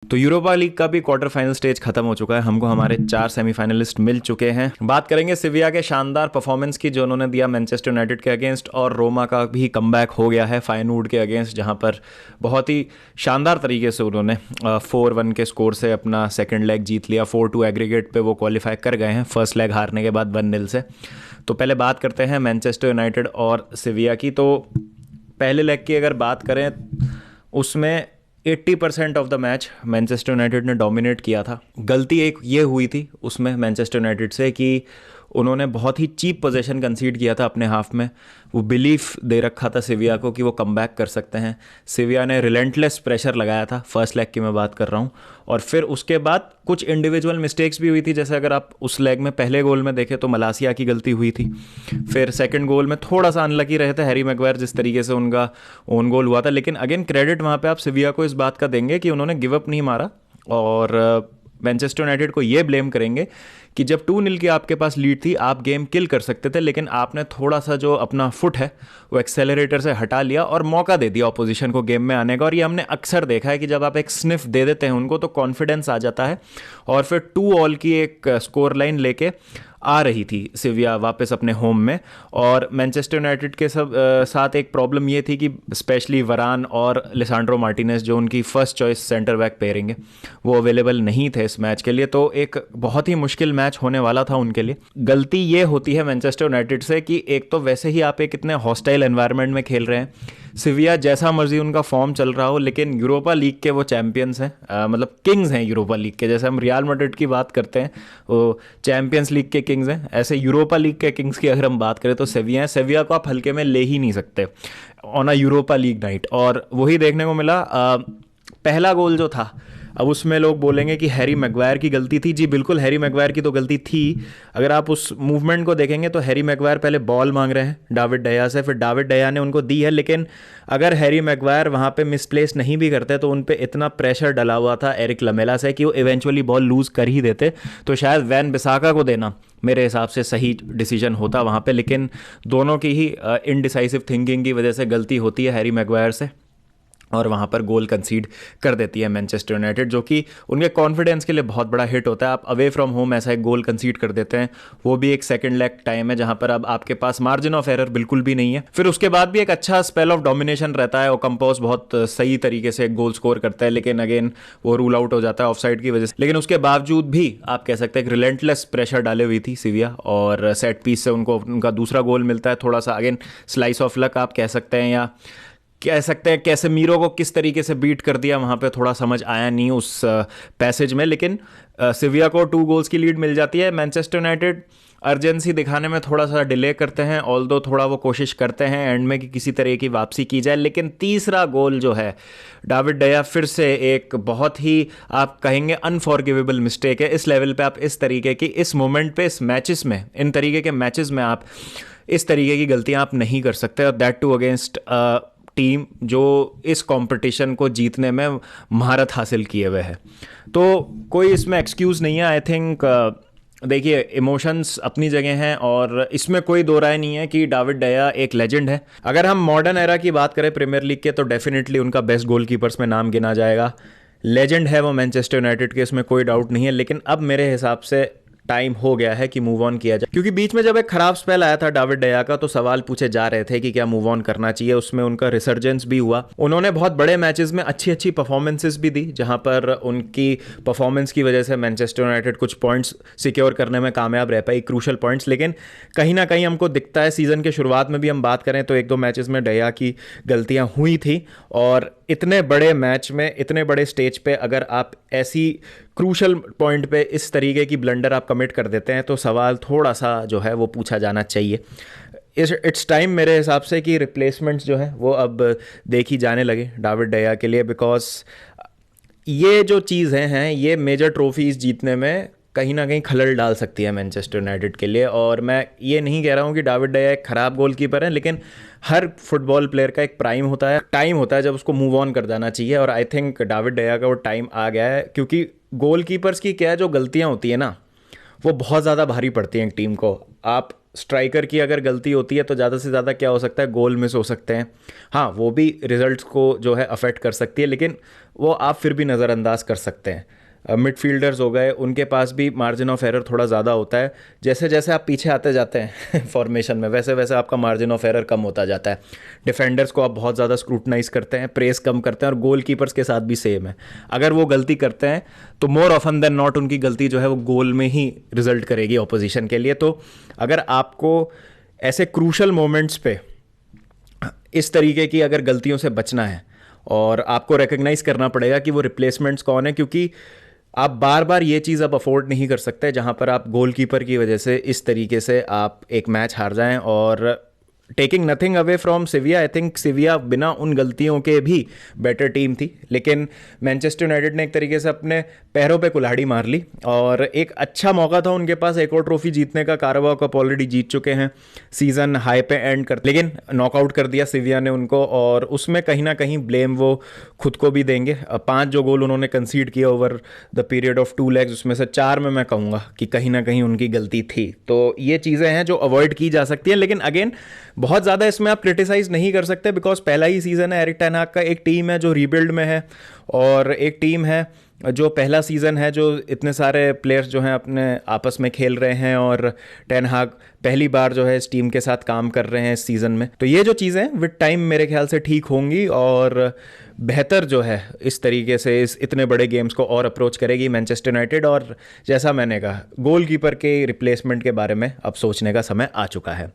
तो Europa league का भी क्वार्टर फाइनल स्टेज खत्म हो चुका है। हमको हमारे 4 सेमीफाइनलिस्ट मिल चुके हैं। बात करेंगे सिविया के शानदार परफॉर्मेंस की जो उन्होंने दिया मैनचेस्टर यूनाइटेड के अगेंस्ट, और रोमा का भी कमबैक हो गया है फायनवुड के अगेंस्ट, जहां पर बहुत ही शानदार तरीके से उन्होंने 4-1 के स्कोर से अपना सेकेंड लेग जीत लिया। 4-2 एग्रीगेट पे वो क्वालिफाई कर गए हैं फर्स्ट लेग हारने के बाद 1-0 से। तो पहले बात करते हैं मैनचेस्टर यूनाइटेड और सिविया की। तो पहले लेग की अगर बात करें, उसमें 80% of the match Manchester United ने डोमिनेट किया था। गलती एक ये हुई थी उसमें मैनचेस्टर यूनाइटेड से कि उन्होंने बहुत ही चीप पोजीशन कंसीड किया था अपने हाफ में। वो बिलीफ दे रखा था सिविया को कि वो कमबैक कर सकते हैं। सिविया ने रिलेंटलेस प्रेशर लगाया था, फर्स्ट लेग की मैं बात कर रहा हूँ। और फिर उसके बाद कुछ इंडिविजुअल मिस्टेक्स भी हुई थी, जैसे अगर आप उस लेग में पहले गोल में देखें तो मलासिया की गलती हुई थी। फिर सेकंड गोल में थोड़ा सा अनलकी रहे थे हैरी मैग्वायर, जिस तरीके से उनका ओन गोल हुआ था। लेकिन अगेन क्रेडिट वहाँ पे आप सिविया को इस बात का देंगे कि उन्होंने गिव अप नहीं मारा, और मैनचेस्टर यूनाइटेड को ये ब्लेम करेंगे कि जब 2-0 की आपके पास लीड थी, आप गेम किल कर सकते थे, लेकिन आपने थोड़ा सा जो अपना फुट है वो एक्सेलरेटर से हटा लिया और मौका दे दिया ऑपोजिशन को गेम में आने का। और ये हमने अक्सर देखा है कि जब आप एक स्निफ दे देते हैं उनको तो कॉन्फिडेंस आ जाता है, और फिर 2-2 की एक स्कोर लाइन लेके आ रही थी सिविया वापस अपने होम में। और मैनचेस्टर यूनाइटेड के साथ एक प्रॉब्लम ये थी कि स्पेशली वरान और लिसांड्रो मार्टिनेज, जो उनकी first choice centre back pairing है, वो अवेलेबल नहीं थे इस मैच के लिए। तो एक बहुत ही मुश्किल मैच होने वाला था उनके लिए। गलती ये होती है मैनचेस्टर यूनाइटेड से कि एक तो वैसे ही आप एक इतने हॉस्टाइल एनवायरनमेंट में खेल रहे हैं, सिविया जैसा मर्जी उनका फॉर्म चल रहा हो, लेकिन यूरोपा लीग के वो चैंपियंस हैं, मतलब किंग्स हैं यूरोपा लीग के। जैसे हम रियल मैड्रिड की बात करते हैं, वो चैंपियंस लीग के किंग्स हैं, ऐसे यूरोपा लीग के किंग्स की अगर हम बात करें तो सेविया है। सेविया को आप हल्के में ले ही नहीं सकते on a Europa league night, और वही देखने को मिला। पहला गोल जो था, अब उसमें लोग बोलेंगे कि हैरी मैग्वायर की गलती थी। जी बिल्कुल, हैरी मैग्वायर की तो गलती थी। अगर आप उस मूवमेंट को देखेंगे तो हैरी मैग्वायर पहले बॉल मांग रहे हैं डाविड डया से, फिर डाविड डया ने उनको दी है, लेकिन अगर हैरी मैग्वायर वहाँ पे मिसप्लेस नहीं भी करते तो उन पे इतना प्रेशर डला हुआ था एरिक लमेला से कि वो इवेंचुअली बॉल लूज़ कर ही देते। तो शायद वैन बिसाका को देना मेरे हिसाब से सही डिसीजन होता वहाँ पे, लेकिन दोनों की ही इनडिसाइसिव थिंकिंग की वजह से गलती होती है हैरी मैग्वायर से, और वहाँ पर गोल कंसीड कर देती है मैनचेस्टर यूनाइटेड, जो कि उनके कॉन्फिडेंस के लिए बहुत बड़ा हिट होता है। आप अवे फ्रॉम होम ऐसा एक गोल कंसीड कर देते हैं, वो भी एक सेकंड लेग टाइम है जहाँ पर अब आपके पास मार्जिन ऑफ एरर बिल्कुल भी नहीं है। फिर उसके बाद भी एक अच्छा स्पेल ऑफ डोमिनेशन रहता है, ओकम्पोस बहुत सही तरीके से एक गोल स्कोर करता है, लेकिन अगेन वो रूल आउट हो जाता है ऑफसाइड की वजह से। लेकिन उसके बावजूद भी आप कह सकते हैं एक रिलेंटलेस प्रेशर डाले हुई थी सिविया, और सेट पीस से उनको उनका दूसरा गोल मिलता है। थोड़ा सा अगेन स्लाइस ऑफ लक आप कह सकते हैं, या कह सकते हैं कैसे मीरो को किस तरीके से बीट कर दिया वहाँ पे थोड़ा समझ आया नहीं उस पैसेज में। लेकिन सिविया को 2 गोल्स की लीड मिल जाती है। मैनचेस्टर यूनाइटेड अर्जेंसी दिखाने में थोड़ा सा डिले करते हैं, ऑल्दो थोड़ा वो कोशिश करते हैं एंड में कि किसी तरह की वापसी की जाए, लेकिन तीसरा गोल जो है डाविड डया फिर से एक बहुत ही आप कहेंगे अनफॉरगिवेबल मिस्टेक है। इस लेवल पे आप इस तरीके की इस मोमेंट पे इस मैचेस में, इन तरीके के मैचेस में आप इस तरीके की गलतियां आप नहीं कर सकते, और दैट टू अगेंस्ट टीम जो इस कंपटीशन को जीतने में महारत हासिल किए हुए है। तो कोई इसमें एक्सक्यूज़ नहीं है। आई थिंक देखिए, इमोशंस अपनी जगह हैं और इसमें कोई दो राय नहीं है कि डाविड डया एक लेजेंड है। अगर हम मॉडर्न एरा की बात करें प्रीमियर लीग के, तो डेफिनेटली उनका बेस्ट गोलकीपर्स में नाम गिना जाएगा। लेजेंड है वो मैनचेस्टर यूनाइटेड के, इसमें कोई डाउट नहीं है। लेकिन अब मेरे हिसाब से टाइम हो गया है कि मूव ऑन किया जाए, क्योंकि बीच में जब एक खराब स्पेल आया था डाविड डया का तो सवाल पूछे जा रहे थे कि क्या मूव ऑन करना चाहिए। उसमें उनका रिसर्जेंस भी हुआ, उन्होंने बहुत बड़े मैचेस में अच्छी अच्छी परफॉर्मेंसेस भी दी, जहां पर उनकी परफॉर्मेंस की वजह से मैनचेस्टर यूनाइटेड कुछ पॉइंट्स सिक्योर करने में कामयाब रह पाई, क्रूशल पॉइंट्स। लेकिन कहीं ना कहीं हमको दिखता है सीजन के शुरुआत में भी हम बात करें तो 1-2 मैचेस में डया की गलतियां हुई थी, और इतने बड़े मैच में इतने बड़े स्टेज पे अगर आप ऐसी क्रूशल पॉइंट पे इस तरीके की ब्लंडर आप कमिट कर देते हैं तो सवाल थोड़ा सा जो है वो पूछा जाना चाहिए। इट्स टाइम मेरे हिसाब से कि रिप्लेसमेंट्स जो है वो अब देखी जाने लगे डाविड डया के लिए, बिकॉज ये जो चीज़ें हैं ये मेजर ट्रॉफीज जीतने में कहीं ना कहीं खलल डाल सकती है मैनचेस्टर यूनाइटेड के लिए। और मैं ये नहीं कह रहा हूँ कि डाविड डया एक ख़राब गोलकीपर है, लेकिन हर फुटबॉल प्लेयर का एक प्राइम होता है, टाइम होता है जब उसको मूव ऑन कर देना चाहिए, और आई थिंक डाविड डया का वो टाइम आ गया है। क्योंकि गोलकीपर्स की क्या जो गलतियाँ होती है ना, वो बहुत ज़्यादा भारी पड़ती हैं एक टीम को। आप स्ट्राइकर की अगर गलती होती है तो ज़्यादा से ज़्यादा क्या हो सकता है, गोल मिस हो सकते हैं। हाँ, वो भी रिजल्ट्स को जो है अफेक्ट कर सकती है, लेकिन वो आप फिर भी नज़रअंदाज कर सकते हैं। मिडफील्डर्स हो गए, उनके पास भी मार्जिन ऑफ एरर थोड़ा ज़्यादा होता है। जैसे जैसे आप पीछे आते जाते हैं फॉर्मेशन में, वैसे वैसे आपका मार्जिन ऑफ एरर कम होता जाता है। डिफेंडर्स को आप बहुत ज़्यादा स्क्रूटनाइज करते हैं, प्रेस कम करते हैं, और गोल कीपर्स के साथ भी सेम है। अगर वो गलती करते हैं तो मोर ऑफन देन नॉट उनकी गलती जो है वो गोल में ही रिजल्ट करेगी ऑपोजिशन के लिए। तो अगर आपको ऐसे क्रूशल मोमेंट्स पे इस तरीके की अगर गलतियों से बचना है, और आपको रिकग्नाइज करना पड़ेगा कि वो रिप्लेसमेंट्स कौन है, क्योंकि आप बार बार ये चीज़ अब अफोर्ड नहीं कर सकते जहाँ पर आप गोलकीपर की वजह से इस तरीके से आप एक मैच हार जाएं। और taking nothing away from Sciver, I think Sciver बिना उन गलतियों के भी बेटर टीम थी, लेकिन मैनचेस्टर यूनाइटेड ने एक तरीके से अपने पैरों पे कुल्हाड़ी मार ली, और एक अच्छा मौका था उनके पास एक और ट्रॉफी जीतने का। कारवाओ कप ऑलरेडी जीत चुके हैं, सीज़न हाई पे एंड कर, लेकिन नॉकआउट कर दिया सिविया ने उनको, और उसमें कहीं ना कहीं ब्लेम वो खुद को भी देंगे। 5 जो गोल उन्होंने कंसीड किया over the period of 2 legs, उसमें से 4 में मैं कहूँगा कि कहीं ना कहीं उनकी गलती थी। तो ये चीज़ें हैं जो अवॉइड की जा सकती हैं, लेकिन अगेन बहुत ज़्यादा इसमें आप क्रिटिसाइज नहीं कर सकते, बिकॉज पहला ही सीज़न है एरिक टेन हाग का। एक टीम है जो रीबिल्ड में है, और एक टीम है जो पहला सीज़न है, जो इतने सारे प्लेयर्स जो हैं अपने आपस में खेल रहे हैं, और टेन हाग पहली बार जो है इस टीम के साथ काम कर रहे हैं इस सीज़न में। तो ये जो चीज़ें विद टाइम मेरे ख्याल से ठीक होंगी, और बेहतर जो है इस तरीके से इस इतने बड़े गेम्स को और अप्रोच करेगी मैनचेस्टर यूनाइटेड। और जैसा मैंने कहा, गोलकीपर के रिप्लेसमेंट के बारे में अब सोचने का समय आ चुका है।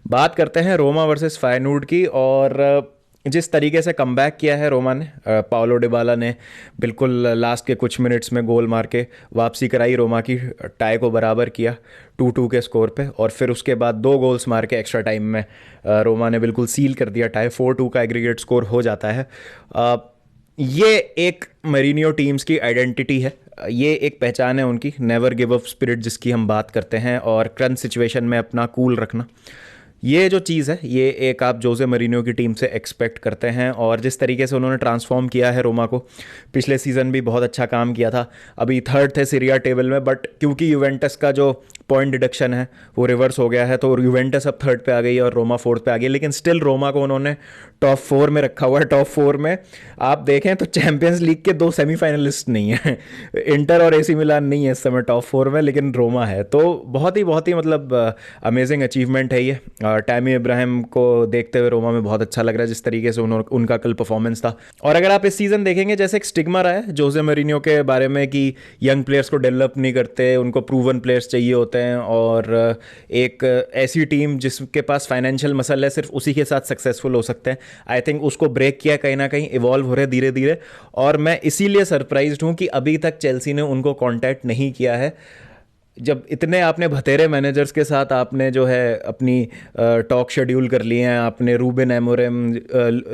बात करते हैं रोमा वर्सेस फायनूर्ड की, और जिस तरीके से कमबैक किया है रोमा ने, पाओलो डिबाला ने बिल्कुल लास्ट के कुछ मिनट्स में गोल मार के वापसी कराई रोमा की, टाई को बराबर किया 2-2 के स्कोर पे, और फिर उसके बाद 2 गोल्स मार के एक्स्ट्रा टाइम में रोमा ने बिल्कुल सील कर दिया टाई। 4-2 का एग्रीगेट स्कोर हो जाता है। ये एक मरीनियो टीम्स की आइडेंटिटी है, ये एक पहचान है उनकी, नेवर गिव अप स्पिरिट जिसकी हम बात करते हैं, और क्रंच सिचुएशन में अपना कूल रखना। ये जो चीज़ है, ये एक आप जोसे मरीनियो की टीम से एक्सपेक्ट करते हैं। और जिस तरीके से उन्होंने ट्रांसफॉर्म किया है रोमा को, पिछले सीज़न भी बहुत अच्छा काम किया था, अभी 3rd थे सीरिया टेबल में, बट क्योंकि यूवेंटस का जो पॉइंट डिडक्शन है वो रिवर्स हो गया है, तो यूवेंटस अब 3rd पे आ गई है और रोमा 4th पे आ गई, लेकिन स्टिल रोमा को उन्होंने टॉप 4 में रखा हुआ है। टॉप 4 में आप देखें तो चैंपियंस लीग के 2 सेमीफाइनलिस्ट नहीं है, इंटर और एसी मिलान नहीं है इस समय टॉप 4 में, लेकिन रोमा है। तो बहुत ही मतलब अमेजिंग अचीवमेंट है ये। टैमी इब्राहिम को देखते हुए रोमा में बहुत अच्छा लग रहा है जिस तरीके से उनका कल परफॉर्मेंस था। और अगर आप इस सीज़न देखेंगे, जैसे एक स्टिग्मा रहा है जोसे मरीनियो के बारे में कि यंग प्लेयर्स को डेवलप नहीं करते, उनको प्रूवन प्लेयर्स चाहिए होते हैं, और एक ऐसी टीम जिसके पास फाइनेंशियल मसल है सिर्फ उसी के साथ सक्सेसफुल हो सकते हैं। आई थिंक उसको ब्रेक किया, कहीं ना कहीं इवॉल्व हो रहे धीरे धीरे, और मैं इसीलिए सरप्राइज्ड हूँ कि अभी तक चेल्सी ने उनको कॉन्टैक्ट नहीं किया है। जब इतने आपने भतेरे मैनेजर्स के साथ आपने जो है अपनी टॉक शेड्यूल कर लिए हैं, आपने रूबेन एमोरेम,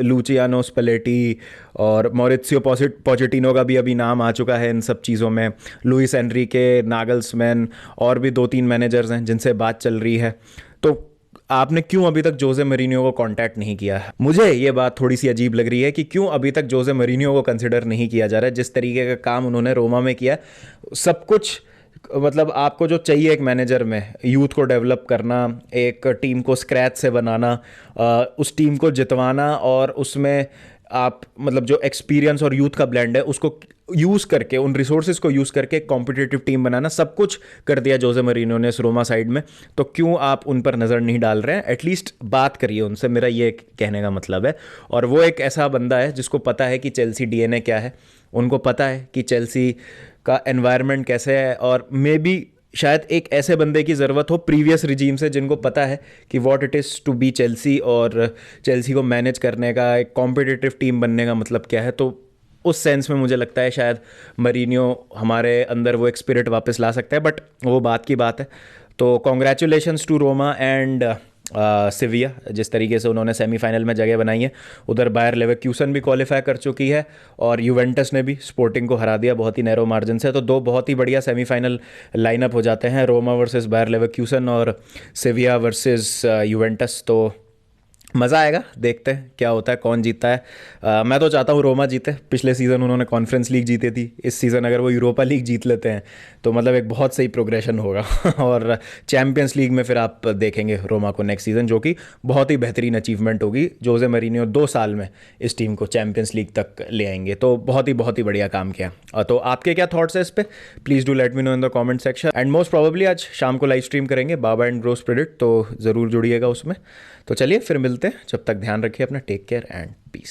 लूचियानो स्पेलेटी और मॉरित्सियो पोचेटिनो का भी अभी नाम आ चुका है इन सब चीज़ों में, लुइस एनरिके, नागल्समैन, और भी 2-3 मैनेजर्स हैं जिनसे बात चल रही है, तो आपने क्यों अभी तक जोसे मरीनियो को कांटेक्ट नहीं किया है? मुझे ये बात थोड़ी सी अजीब लग रही है कि क्यों अभी तक जोसे मरीनियो को कंसिडर नहीं किया जा रहा है। जिस तरीके का काम उन्होंने रोमा में किया, सब कुछ मतलब आपको जो चाहिए एक मैनेजर में, यूथ को डेवलप करना, एक टीम को स्क्रैच से बनाना, उस टीम को जितवाना, और उसमें आप मतलब जो एक्सपीरियंस और यूथ का ब्लेंड है उसको यूज़ करके, उन रिसोर्सेज को यूज़ करके कॉम्पिटिटिव टीम बनाना, सब कुछ कर दिया जोसे मरीनो ने इस रोमा साइड में। तो क्यों आप उन पर नज़र नहीं डाल रहे हैं? एटलीस्ट बात करिए उनसे, मेरा ये कहने का मतलब है। और वो एक ऐसा बंदा है जिसको पता है कि चेल्सी डीएनए क्या है, उनको पता है कि चेल्सी का एनवायरनमेंट कैसे है, और मे बी शायद एक ऐसे बंदे की ज़रूरत हो प्रीवियस रिजीम से जिनको पता है कि what it is to be Chelsea, और चेल्सी को मैनेज करने का, एक कॉम्पिटिटिव टीम बनने का मतलब क्या है। तो उस सेंस में मुझे लगता है शायद मरीनियो हमारे अंदर वो एक स्पिरिट वापस ला सकता है, बट वो बात की बात है। तो कॉन्ग्रेचुलेशंस टू रोमा एंड सिविया, जिस तरीके से उन्होंने सेमीफाइनल में जगह बनाई है। उधर बायर लेवरक्यूसन भी क्वालिफाई कर चुकी है, और यूवेंटस ने भी स्पोर्टिंग को हरा दिया बहुत ही नैरो मार्जिन से। तो 2 बहुत ही बढ़िया सेमीफाइनल लाइनअप हो जाते हैं, रोमा वर्सेस बायर लेवरक्यूसन और सिविया वर्सेस यूवेंटस। तो मज़ा आएगा, देखते हैं क्या होता है, कौन जीतता है। मैं तो चाहता हूँ रोमा जीते। पिछले सीज़न उन्होंने कॉन्फ्रेंस लीग जीती थी, इस सीज़न अगर वो यूरोपा लीग जीत लेते हैं तो मतलब एक बहुत सही प्रोग्रेशन होगा और चैम्पियंस लीग में फिर आप देखेंगे रोमा को नेक्स्ट सीज़न, जो कि बहुत ही बेहतरीन अचीवमेंट होगी। जोजे मरीनियो 2 साल में इस टीम को चैम्पियंस लीग तक ले आएंगे, तो बहुत ही बढ़िया काम किया। तो आपके क्या थॉट्स है इस पर, please do let me know in the comment section. And most probably आज शाम को लाइव स्ट्रीम करेंगे बाबा एंड ब्रोस प्रेडिक्ट, तो ज़रूर जुड़िएगा उसमें। तो चलिए फिर मिलते हैं, जब तक ध्यान रखिए अपना, टेक केयर एंड पीस।